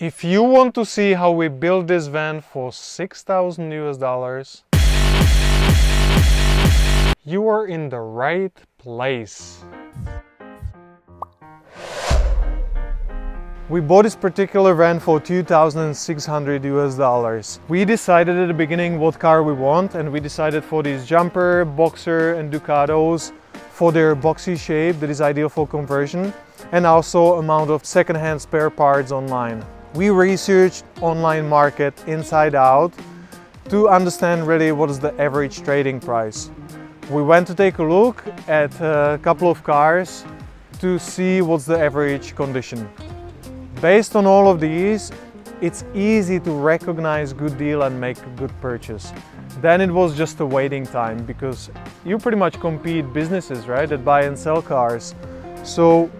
If you want to see how we built this van for 6,000 US dollars, you are in the right place. We bought this particular van for 2,600 US dollars. We decided at the beginning what car we want, and we decided for these Jumper, Boxer and Ducatos for their boxy shape that is ideal for conversion, and also amount of second-hand spare parts online. We researched online market inside out to understand really what is the average trading price. We went to take a look at a couple of cars to see what's the average condition. Based on all of these, it's easy to recognize good deal and make a good purchase. Then it was just a waiting time, because you pretty much compete businesses, right, that buy and sell cars. So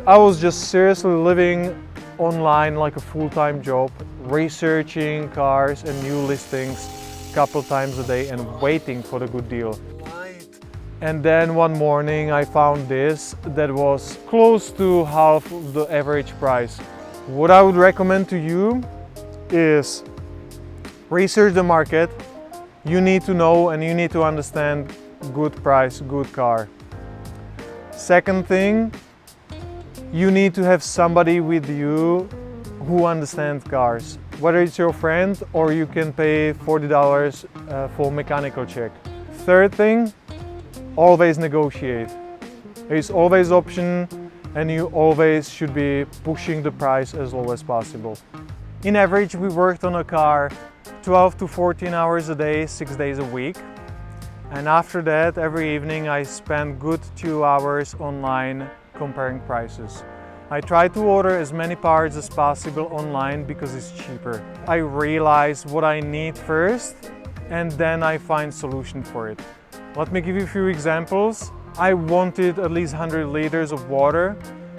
I was just seriously living online like a full-time job, researching cars and new listings a couple times a day and waiting for the good deal. And then one morning I found this that was close to half of the average price. What I would recommend to you is research the market. You need to know and you need to understand good price, good car. Second thing, you need to have somebody with you who understands cars. Whether it's your friend or you can pay $40 for mechanical check. Third thing, always negotiate. There is always option, and you always should be pushing the price as low as possible. In average, we worked on a car 12 to 14 hours a day, 6 days a week. And after that, every evening I spent good 2 hours online comparing prices. I try to order as many parts as possible online because it's cheaper. I realize what I need first, and then I find solution for it. Let me give you a few examples. I wanted at least 100 liters of water,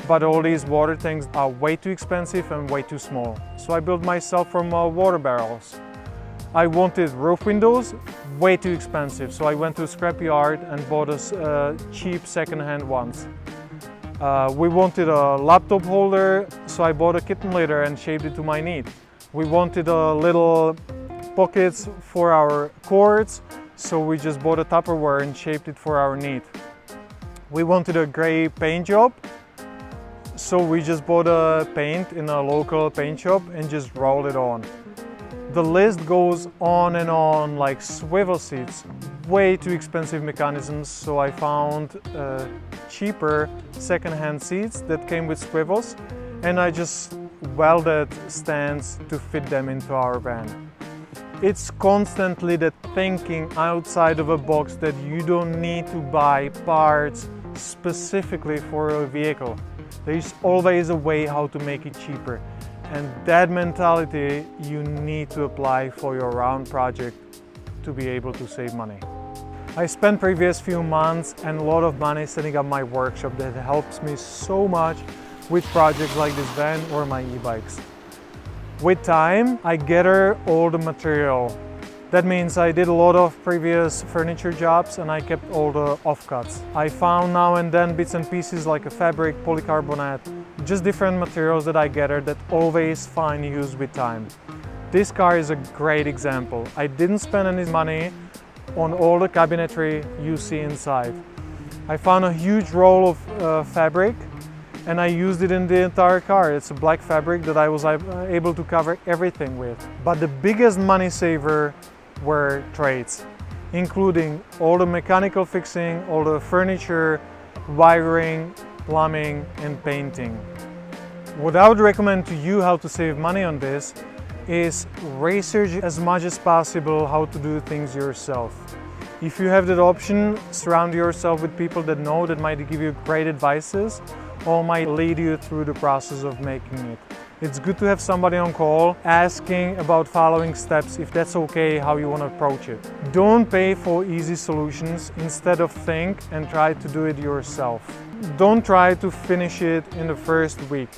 but all these water tanks are way too expensive and way too small. So I built myself from water barrels. I wanted roof windows, way too expensive. So I went to a scrapyard and bought us cheap second-hand ones. We wanted a laptop holder, so I bought a kitten litter and shaped it to my need. We wanted a little pockets for our cords, so we just bought a Tupperware and shaped it for our need. We wanted a gray paint job, so we just bought a paint in a local paint shop and just rolled it on. The list goes on and on, like swivel seats, way too expensive mechanisms, so I found cheaper second-hand seats that came with swivels, and I just welded stands to fit them into our van. It's constantly the thinking outside of a box that you don't need to buy parts specifically for a vehicle. There's always a way how to make it cheaper. And that mentality you need to apply for your round project to be able to save money. I spent previous few months and a lot of money setting up my workshop that helps me so much with projects like this van or my e-bikes. With time, I gather all the material. That means I did a lot of previous furniture jobs and I kept all the offcuts. I found now and then bits and pieces like a fabric, polycarbonate, just different materials that I gathered that always find use with time. This car is a great example. I didn't spend any money on all the cabinetry you see inside. I found a huge roll of fabric and I used it in the entire car. It's a black fabric that I was able to cover everything with. But the biggest money saver were trades, including all the mechanical fixing, all the furniture, wiring, plumbing and painting. What I would recommend to you how to save money on this is research as much as possible how to do things yourself. If you have that option, surround yourself with people that know, that might give you great advices or might lead you through the process of making it. It's good to have somebody on call asking about following steps, if that's okay, how you want to approach it. Don't pay for easy solutions, instead of think and try to do it yourself. Don't try to finish it in the first week.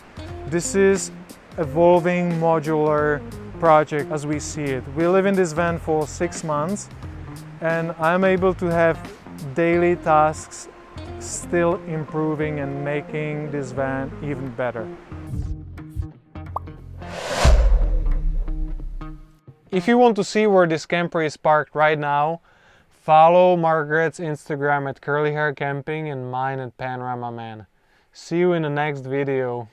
This is evolving modular project as we see it. We live in this van for 6 months and I'm able to have daily tasks still improving and making this van even better. If you want to see where this camper is parked right now, follow Margaret's Instagram at Curly Hair Camping and mine at Panorama Man. See you in the next video.